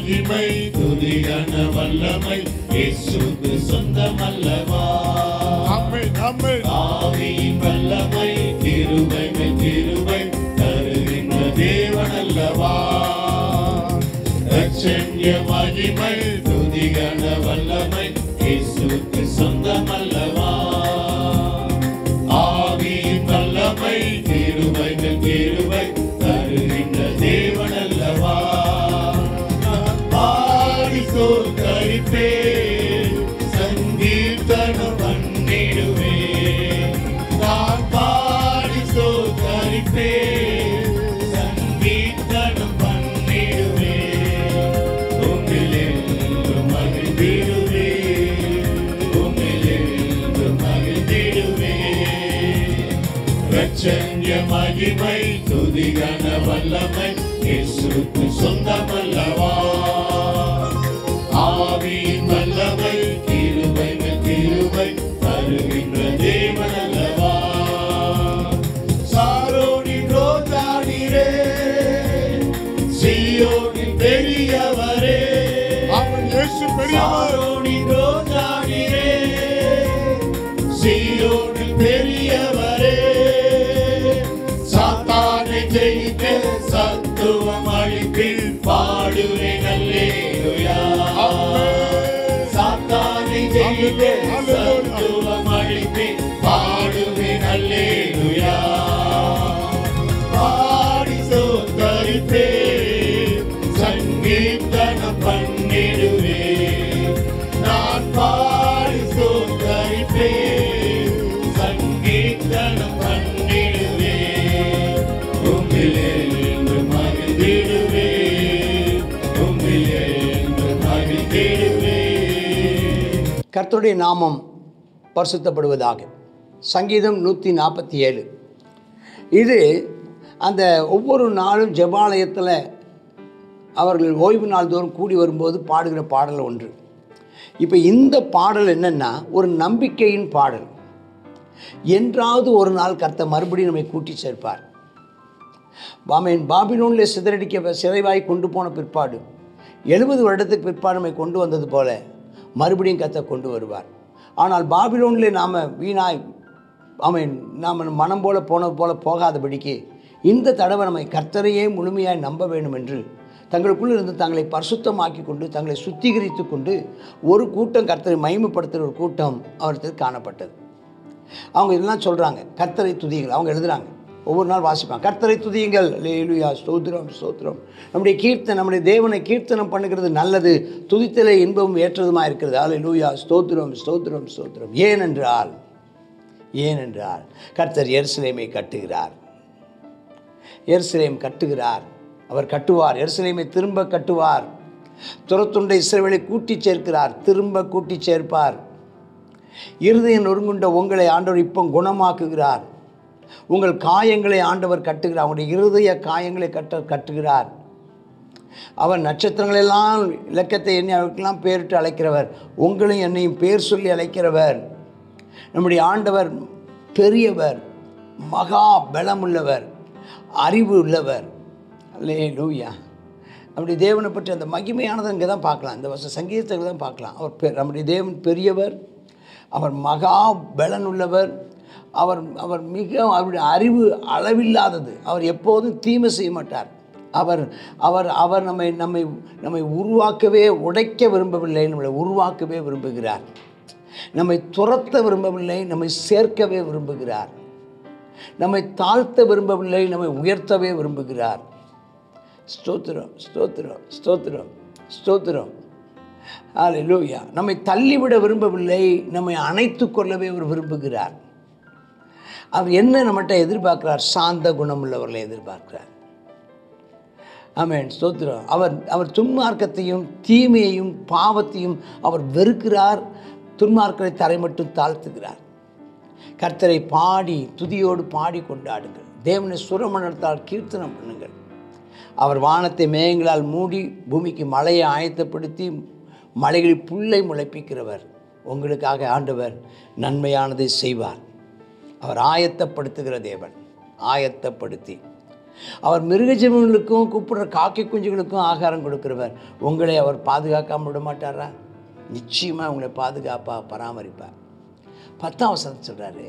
மகிமை துதி கன வல்லமை இயேசுவுக்கு சொந்தமல்லவா. ஆவியின் வல்லமை கிருபை மேல் கிருபை தருகின்ற தேவனல்லவா. ரட்சண்ய மகிமை துதி கன வல்லமை இயேசுவுக்கு சொந்தமல்லவா. ஆவியின் வல்லமை கிருபை மேல் கிருபை தருகின்ற தேவனல்லவா. பாடி சோதரிப்பேன் சங்கீர்த்தனம் பண்ணிடுவேன். நான் பாடி சோதரிப்பேன் சங்கீர்த்தனம் பண்ணிடுவேன். உம்மிலென்று மகிழ்ந்திடுவேன், உம்மிலென்று மகிழ்ந்திடுவேன். ரட்சண்ய மகிமை துதி கன வல்லமை இயேசுவுக்கு சொந்தமல்லவா. ஆவியின் வல்லமை கிருபை மேல் கிருபை தருகின்ற தேவனல்லவா. சாரோனின் ரோஜானீரே, சீயோனின் பெரியவரே, சாரோனின் ரோஜானீரே, சீயோனின் பெரியவரே. சாத்தானை ஜெயிக்க சத்துவம் அளிப்பில் பாடுவேன் அல்லேலூயா. சாத்தானை ஜெயிக்க சத்துவம் அளிப்பில் பாடுவேன் அல்லேலூயா. பாடி சோதரிப்பேன் சங்கீர்த்தனம் பண்ணிடுவேன். நான் பாடி சோதரிப்பேன் சங்கீர்த்தனம் பண்ணிடுவேன். உம்மிலென்று மகிழ்ந்திடுவேன், உம்மிலென்று மகிழ்ந்திடுவேன். கர்த்தருடைய நாமம் பரிசுத்தப்படுவதாக. சங்கீதம் 147. இது அந்த ஒவ்வொரு நாளும் ஜெபாலயத்தில் அவர்கள் ஓய்வு நாள் தோறும் கூடி வரும்போது பாடுகிற பாடல் ஒன்று. இப்போ இந்த பாடல் என்னென்னா ஒரு நம்பிக்கையின் பாடல். என்றாவது ஒரு நாள் கர்த்தர் மறுபடியும் நம்மை கூட்டி சேர்ப்பார். பாபிலோனில் சிறைவாய் கொண்டு போன பிற்பாடு 70 வருடத்துக்கு பிற்பாடு நம்மை கொண்டு வந்தது போல மறுபடியும் கர்த்தர் கொண்டு வருவார். ஆனால் பாபிலோனில் நாம் வீணாய் நாம் மனம் போல போனது போல போகாதபடிக்கு இந்த தடவை நம்மை கர்த்தரையே முழுமையாய் நம்ப வேண்டும் என்று தங்களுக்குள் இருந்து தங்களை பரிசுத்தமாக்கி கொண்டு தங்களை சுத்திகரித்து கொண்டு ஒரு கூட்டம் கர்த்தரை மகிமைப்படுத்துகிற ஒரு கூட்டம் அவருக்கு காணப்பட்டது. அவங்க இதெல்லாம் சொல்கிறாங்க, கர்த்தரை துதியுங்கள். அவங்க எழுதுகிறாங்க, ஒவ்வொரு நாள் வாசிப்பாங்க, கர்த்தரை துதியுங்கள், அல்லேலூயா, ஸ்தோத்திரம் ஸ்தோத்திரம். நம்முடைய தேவனை கீர்த்தனம் பண்ணுகிறது நல்லது, துதித்தலே இன்பமும் ஏற்றதுமாக இருக்கிறது. அல்லேலூயா, ஸ்தோத்திரம் ஸ்தோத்திரம் ஸ்தோத்திரம். ஏனென்றால் கர்த்தர் எருசலேமை கட்டுகிறார். எருசலேம் கட்டுகிறார், அவர் கட்டுவார். எருசலேமை திரும்ப கட்டுவார். துரத்துண்ட இஸ்ரவேலை கூட்டி சேர்க்கிறார், திரும்ப கூட்டி சேர்ப்பார். இருதயம் நொறுங்குண்ட உங்களை ஆண்டவர் இப்போ குணமாக்குகிறார். உங்கள் காயங்களை ஆண்டவர் கட்டுகிறார். அவங்களுடைய இருதய காயங்களை கட்டுகிறார். அவர் நட்சத்திரங்களெல்லாம் இலக்கத்தை எண்ணி அவருக்கெல்லாம் பேரிட்டு அழைக்கிறவர். உங்களையும் என்னையும் பேர் சொல்லி அழைக்கிறவர். நம்முடைய ஆண்டவர் பெரியவர், மகா பலமுள்ளவர், அறிவு உள்ளவர். அல்லேலூயா. நம்முடைய தேவனை பற்றி அந்த மகிமையானதை இங்கே தான் பார்க்கலாம், இந்த சங்கீதத்தில் தான் பார்க்கலாம். நம்முடைய தேவன் பெரியவர், அவர் மகா பலன் உள்ளவர், அவர் மிக அவருடைய அறிவு அளவில்லாதது. அவர் எப்போதும் தீமை செய்ய மாட்டார். அவர் அவர் அவர் நம்மை நம்மை நம்மை உருவாக்கவே உடைக்க விரும்பவில்லை, நம்மளை உருவாக்கவே விரும்புகிறார். நம்மை துரத்த விரும்பவில்லை, நம்மை சேர்க்கவே விரும்புகிறார். நம்மை தாழ்த்த விரும்பவில்லை, நம்மை உயர்த்தவே விரும்புகிறார். ஸ்தோத்திரம் ஸ்தோத்திரம் ஸ்தோத்திரம் ஸ்தோத்திரம். அல்லேலூயா. நம்மை தள்ளிவிட விரும்பவில்லை, நம்மை அணைத்து கொள்ளவே அவர் விரும்புகிறார். அவர் என்ன நம்மகிட்ட எதிர்பார்க்கிறார்? சாந்த குணமுள்ளவர்களை எதிர்பார்க்கிறார். ஆமென், ஸ்தோத்திரம். அவர் துன்மார்க்கத்தையும் தீமையையும் பாவத்தையும் அவர் வெறுக்கிறார். துன்மார்க்கரை தரை மட்டும் தாழ்த்துகிறார். கர்த்தரை பாடி துதியோடு பாடி கொண்டாடுங்கள். தேவனை சுரமணத்தால் கீர்த்தனம் பண்ணுங்கள். அவர் வானத்தை மேகங்களால் மூடி பூமிக்கு மழையை ஆயத்தப்படுத்தி மலைகளில் புல்லை முளைப்பிக்கிறவர். உங்களுக்காக ஆண்டவர் நன்மையானதை செய்வார். அவர் ஆயத்தப்படுத்துகிற தேவன். ஆயத்தப்படுத்தி அவர் மிருகஜீவன்களுக்கும் கூப்பிடுற காக்கை குஞ்சுகளுக்கும் ஆகாரம் கொடுக்கிறவர். உங்களை அவர் பாதுகாக்காமல் விட மாட்டாரா? நிச்சயமாக உங்களை பாதுகாப்பாக பராமரிப்பார். 10ஆம் வசனம் சொல்கிறாரு,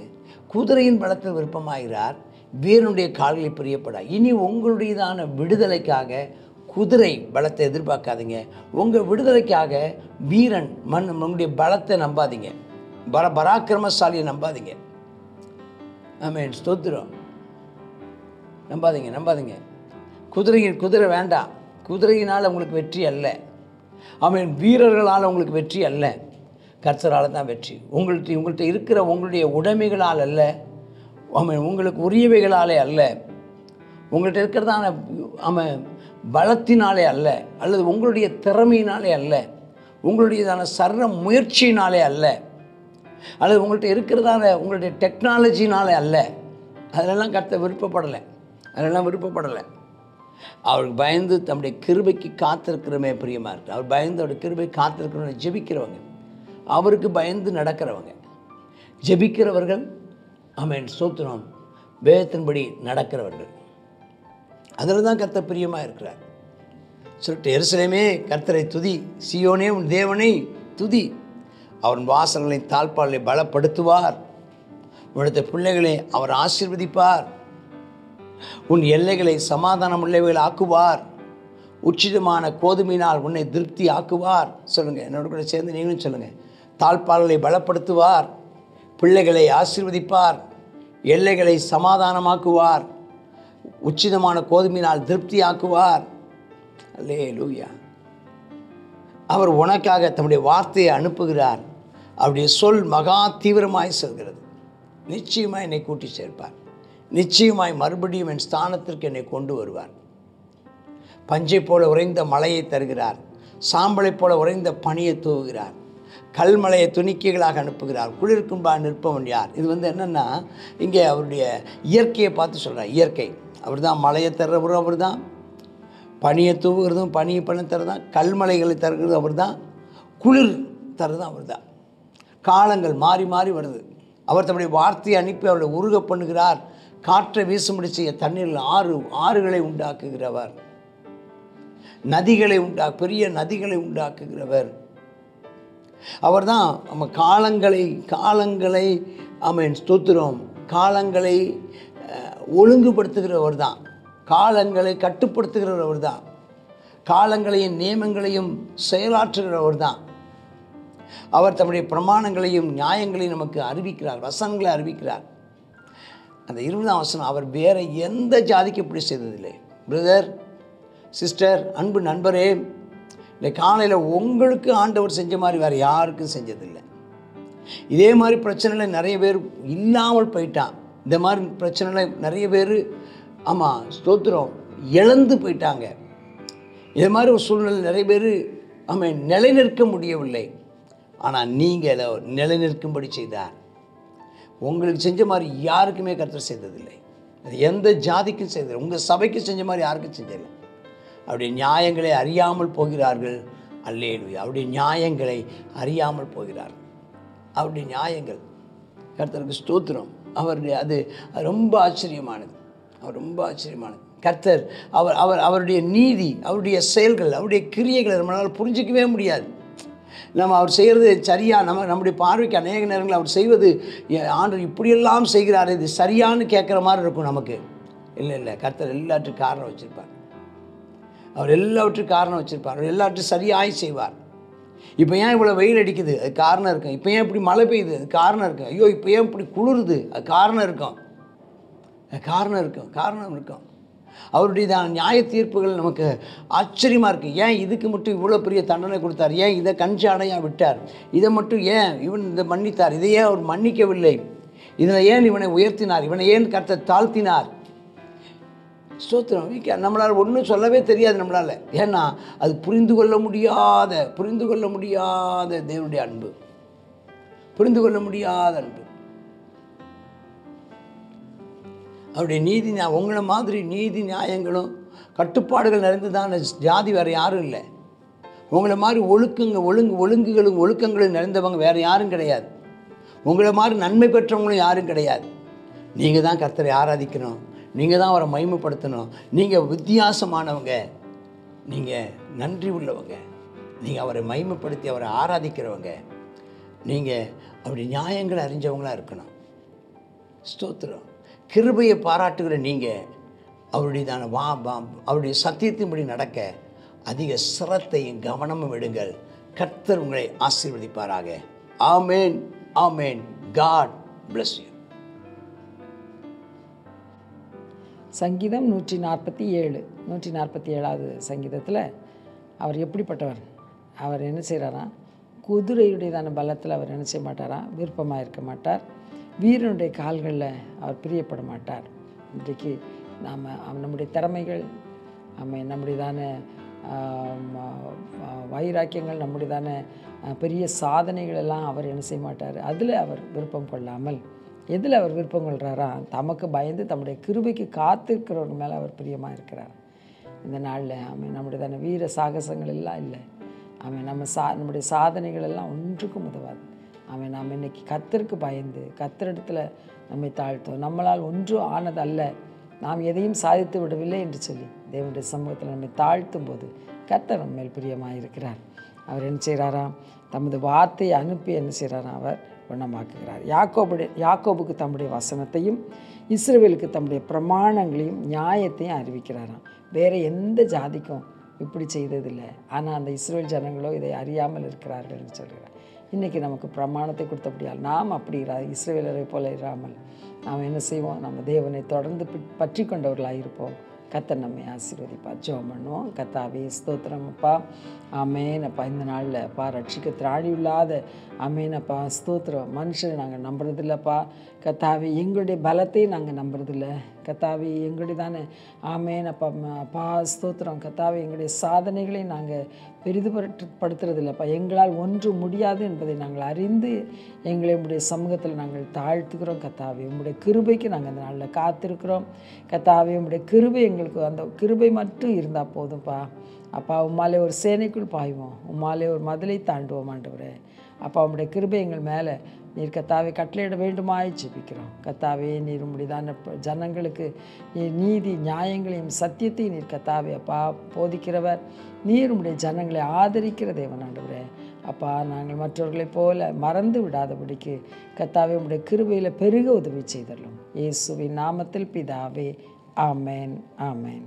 குதிரையின் பலத்தில் விருப்பமாகிறார், வீரனுடைய கால்களை பிரியப்படார். இனி உங்களுடையதான விடுதலைக்காக குதிரை பலத்தை எதிர்பார்க்காதீங்க. உங்கள் விடுதலைக்காக வீரன் உங்களுடைய பலத்தை நம்பாதீங்க, பராக்கிரமசாலியை நம்பாதீங்க. ஆமென், ஸ்தோத்திரம். நம்பாதீங்க. குதிரை வேண்டாம். குதிரையினால் உங்களுக்கு வெற்றி அல்ல. ஆமென், வீரர்களால் உங்களுக்கு வெற்றி அல்ல, கர்த்தரால் தான் வெற்றி. உங்கள்கிட்ட இருக்கிற உங்களுடைய உடைமைகளால் அல்ல, ஆமென், உங்களுக்கு உரியவைகளாலே அல்ல, உங்கள்கிட்ட இருக்கிறதான பலத்தினாலே அல்ல, அல்லது உங்களுடைய திறமையினாலே அல்ல, உங்களுடையதான சர்வ முயற்சியினாலே அல்ல, அல்லது உங்கள்கிட்ட இருக்கிறதான உங்களுடைய டெக்னாலஜினாலே அல்ல. அதிலெல்லாம் கர்த்தர் விருப்பப்படலை. அவருக்கு பயந்து தம்முடைய கிருபைக்கு காத்திருக்கிறமே பிரியமாக இருக்குது. அவர் பயந்து அவருடைய கிருபை காத்திருக்கிறவங்க ஜெபிக்கிறவங்க, அவருக்கு பயந்து நடக்கிறவங்க, ஜெபிக்கிறவர்கள், ஆமென், ஸ்தோத்திரம், வேதத்தின்படி நடக்கிறவர்கள், அதில் தான் கர்த்தர் பிரியமாக இருக்கிறார். சொல்லிட்டு, எருசலேமே கர்த்தரை துதி, சீயோனே உன் தேவனை துதி, அவன் வாசல்களை தாழ்பாலை பலப்படுத்துவார், உன்னுடைய பிள்ளைகளை அவர் ஆசீர்வதிப்பார், உன் எல்லைகளை சமாதானம் உள்ளவைகள் ஆக்குவார், உச்சிதமான கோதுமையினால் உன்னை திருப்தி ஆக்குவார். சொல்லுங்கள், என்னோட கூட சேர்ந்து நீங்களும் சொல்லுங்கள். தாழ்பால்களை பலப்படுத்துவார், பிள்ளைகளை ஆசீர்வதிப்பார், எல்லைகளை சமாதானமாக்குவார், உச்சிதமான கோதுமையினால் திருப்தி ஆக்குவார். அல்லேலூயா. அவர் உனக்காக தம்முடைய வார்த்தையை அனுப்புகிறார். அவருடைய சொல் மகா தீவிரமாய் செல்கிறது. நிச்சயமாக என்னை கூட்டி சேர்ப்பார். நிச்சயமாய் மறுபடியும் என் ஸ்தானத்திற்கு என்னை கொண்டு வருவார். பஞ்சை போல உறைந்த மலையை தருகிறார், சாம்பலை போல உறைந்த பனியை தூவுகிறார், கல்மலையை துணிக்கைகளாக அனுப்புகிறார், குளிர்க்கும்பா நிற்பவன் யார்? இது என்னென்னா, இங்கே அவருடைய இயற்கையை பார்த்து சொல்கிறார். இயற்கை அவர் தான், மலையை தர்றவரும் அவர் தான், பனியை தூவுகிறதும் பனியை பண்ண தரதான், கல்மலைகளை தருகிறதும் அவர் தான், குளிர் தர்றதும் அவர் தான். காலங்கள் மாறி மாறி வருது. அவர் தம்முடைய வார்த்தையை அனுப்பி அவளை உருக பண்ணுகிறார். காற்றை வீசும்படி செய்ய தண்ணீரில் ஆறுகளை உண்டாக்குகிறவர், நதிகளை பெரிய நதிகளை உண்டாக்குகிறவர் அவர் தான். நம்ம காலங்களை ஆமென், ஸ்தோத்திரம், காலங்களை ஒழுங்குபடுத்துகிறவர் தான், காலங்களை கட்டுப்படுத்துகிறவர் தான், காலங்களையும் நியமங்களையும் செயலாற்றுகிறவர் தான். அவர் தம்முடைய பிரமாணங்களையும் நியாயங்களையும் நமக்கு அறிவிக்கிறார், வசனங்களை அறிவிக்கிறார். அந்த 20ஆம் வசனம், அவர் வேறு எந்த ஜாதிக்கு இப்படி செய்ததில்லை. பிரதர், சிஸ்டர், அன்பு நண்பரே, இந்த காலையில் உங்களுக்கு ஆண்டவர் செஞ்ச மாதிரி வேறு யாருக்கும் செஞ்சதில்லை. இதே மாதிரி பிரச்சனையில் நிறைய பேர் இல்லாமல் போயிட்டான். இந்த மாதிரி பிரச்சனையில் நிறைய பேர், ஆமாம், ஸ்தோத்திரம், இழந்து போயிட்டாங்க. இதே மாதிரி ஒரு சூழ்நிலை நிறைய பேர் நிலைநிற்க முடியவில்லை. ஆனால் நீங்கள் நிலைநிற்கும்படி செய்தார். உங்களுக்கு செஞ்ச மாதிரி யாருக்குமே கர்த்தர் செய்ததில்லை. எந்த ஜாதிக்கும் செய்ததில்லை. உங்கள் சபைக்கு செஞ்ச மாதிரி யாருக்கும் செஞ்சதில்லை. அவருடைய நியாயங்களை அறியாமல் போகிறார்கள். அல்லேலூயா. அவருடைய நியாயங்களை அறியாமல் போகிறார்கள். அவருடைய நியாயங்கள், கர்த்தருக்கு ஸ்தோத்திரம், அவருடைய அது ரொம்ப ஆச்சரியமானது. அவர் ரொம்ப ஆச்சரியமானது. கர்த்தர் அவருடைய நீதி, அவருடைய செயல்கள், அவருடைய கிரியைகளை நம்மளால் புரிஞ்சிக்கவே முடியாது. நம்ம அவர் செய்கிறது சரியா, நம்முடைய பார்வைக்கு அநேக நேரங்களில் அவர் செய்வது, ஆண்டவர் இப்படியெல்லாம் செய்கிறார், இது சரியானு கேட்குற மாதிரி இருக்கும் நமக்கு. இல்லை, கர்த்தர் எல்லாற்றுக்கும் காரணம் வச்சுருப்பார். அவர் எல்லாவற்றுக்கும் காரணம் வச்சுருப்பார். அவர் எல்லாவற்றையும் சரியாய் செய்வார். இப்போ ஏன் இவ்வளோ வெயில் அடிக்குது, அது காரணம் இருக்கும். இப்போ ஏன் இப்படி மழை பெய்யுது, அது காரணம் இருக்கும். ஐயோ, இப்போ ஏன் இப்படி குளிருது, அது காரணம் இருக்கும். காரணம் இருக்கும். அவருடைய நியாய தீர்ப்புகள் நமக்கு ஆச்சரியமாக இருக்குது. ஏன் இதுக்கு மட்டும் இவ்வளோ பெரிய தண்டனை கொடுத்தார், ஏன் இதை கஞ்சாடையாக விட்டார், இதை மட்டும் ஏன் இதை மன்னித்தார், இதை ஏன் அவர் மன்னிக்கவில்லை, இதில் ஏன் இவனை உயர்த்தினார், இவனை ஏன் கர்த்தர் தாழ்த்தினார். ஸ்தோத்திரம். நம்மளால் ஒன்றும் சொல்லவே தெரியாது நம்மளால். ஏன்னா அது புரிந்து கொள்ள முடியாத தேவனுடைய அன்பு, புரிந்து கொள்ள முடியாத அன்பு. அவருடைய நீதி, உங்களை மாதிரி நீதி நியாயங்களும் கட்டுப்பாடுகள் நிறைந்ததான ஜாதி வேறு யாரும் இல்லை. உங்களை மாதிரி ஒழுக்கங்களும் நிறைந்தவங்க வேறு யாரும் கிடையாது. உங்களை மாதிரி நன்மை பெற்றவங்களும் யாரும் கிடையாது. நீங்கள் தான் கர்த்தரை ஆராதிக்கணும், நீங்கள் தான் அவரை மகிமைப்படுத்தணும். நீங்கள் வித்தியாசமானவங்க, நீங்கள் நன்றி உள்ளவங்க, நீங்கள் அவரை மகிமைப்படுத்தி அவரை ஆராதிக்கிறவங்க, நீங்கள் அவருடைய நியாயங்களை அறிஞ்சவங்களாக இருக்கணும். ஸ்தோத்திரம். கிருபையை பாராட்டுகிற நீங்கள் அவருடையதான அவருடைய சத்தியத்தின்படி நடக்க அதிக சிரத்தையும் கவனமும் எடுங்கள். கர்த்தர் உங்களை ஆசீர்வதிப்பாராக. ஆமேன், ஆமேன். God bless you. சங்கீதம் 147வது சங்கீதத்தில் அவர் எப்படிப்பட்டவர்? அவர் என்ன செய்கிறாரா? குதிரையுடையதான பலத்தில் அவர் என்ன செய்ய மாட்டாரா? விருப்பமாக இருக்க மாட்டார். வீரனுடைய கால்களில் அவர் பிரியப்பட மாட்டார். இன்றைக்கு நாம் நம்முடைய திறமைகள், நம்முடையதான வைராக்கியங்கள், நம்முடையதான பெரிய சாதனைகள் எல்லாம் அவர் என்ன செய்ய மாட்டார். அதில் அவர் விருப்பம் கொள்ளாமல் எதில் அவர் விருப்பம் கொள்கிறாரா? தமக்கு பயந்து தம்முடைய கிருபைக்கு காத்திருக்கிறவங்க மேலே அவர் பிரியமாக இருக்கிறார். இந்த நாளில் நம்முடையதான வீர சாகசங்கள் எல்லாம் இல்லை. நம்முடைய சாதனைகள் எல்லாம் ஒன்றுக்கும் உதவாது. நாம் இன்னைக்கு கர்த்தருக்கு பயந்து கர்த்தரிடத்தில் நம்மை தாழ்த்தோம். நம்மளால் ஒன்றும் ஆனதல்ல, நாம் எதையும் சாதித்து விடவில்லை என்று சொல்லி தேவனுடைய சமூகத்தில் நம்மை தாழ்த்தும் போது கர்த்தர் நம்ம மேல் பிரியமாக இருக்கிறார். அவர் என்ன செய்கிறாராம்? தமது வார்த்தையை அனுப்பி என்ன செய்கிறாராம்? அவர் குணமாக்குகிறார். யாக்கோபுக்கு தம்முடைய வசனத்தையும் இஸ்ரவேலுக்கு தம்முடைய பிரமாணங்களையும் நியாயத்தையும் அறிவிக்கிறாராம். வேறு எந்த ஜாதிக்கும் இப்படி செய்ததில்லை. ஆனால் அந்த இஸ்ரவேல் ஜனங்களோ இதை அறியாமல் இருக்கிறார்கள் என்று சொல்கிறார். இன்றைக்கி நமக்கு பிரமாணத்தை கொடுத்தபடியால் நாம் அப்படி இஸ்ரவேலரை போல இராமல் நாம் என்ன செய்வோம்? நம்ம தேவனை தொடர்ந்து பற்றி கொண்டவர்களாக இருப்போம். கர்த்தர் நம்மை ஆசீர்வதிப்பார். ஜெபம் பண்ணுவோம். கர்த்தாவே ஸ்தோத்திரம் அப்பா. ஆமேனப்பா. இந்த நாளில் அப்பா ரட்சிக்க திராணி இல்லாத ஆமேனப்பா ஸ்தோத்திரம். மனுஷனை நாங்கள் நம்புறதில்லப்பா. கர்த்தாவே எங்களுடைய பலத்தையும் நாங்கள் நம்புறதில்லை. கர்த்தாவே எங்களுடைய தானே ஆமேனப்பா அப்பா ஸ்தோத்திரம். கர்த்தாவே எங்களுடைய சாதனைகளையும் நாங்கள் பெரிதுபடுத்துறதில்லப்பா. எங்களால் ஒன்று முடியாது என்பதை நாங்கள் அறிந்து எங்களை உங்களுடைய சமூகத்தில் நாங்கள் தாழ்த்துக்கிறோம். கர்த்தாவே உங்களுடைய கிருபைக்கு நாங்கள் அந்த நாளில் காத்திருக்கிறோம். கர்த்தாவே உங்களுடைய கிருபை எங்களுக்கு அந்த கிருபை மட்டும் இருந்தால் போதும்ப்பா. அப்பா உம்மாலே ஒரு சேனைக்குள் பாய்வோம், உம்மாலே ஒரு மதிலை தாண்டுவோம் ஆண்டவரே. அப்பா உம்முடைய கிருபை எங்கள் மேலே நீர் கர்த்தாவே கட்டளையிட வேண்டுமாய் ஜெபிக்கிறோம். கர்த்தாவே நீர் உம்முடையதான ஜனங்களுக்கு நீர் நீதி நியாயங்களையும் சத்தியத்தையும் நீர் கர்த்தாவே அப்பா போதிக்கிறவர். நீர் உம்முடைய ஜனங்களை ஆதரிக்கிற தேவன் ஆண்டவரே. அப்பா நாங்கள் மற்றவர்களைப் போல மறந்து விடாதபடிக்கு கர்த்தாவே உம்முடைய கிருபையில் பெருக உதவி செய்தரலும். இயேசுவின் நாமத்தில் பிதாவே. ஆமேன், ஆமேன்.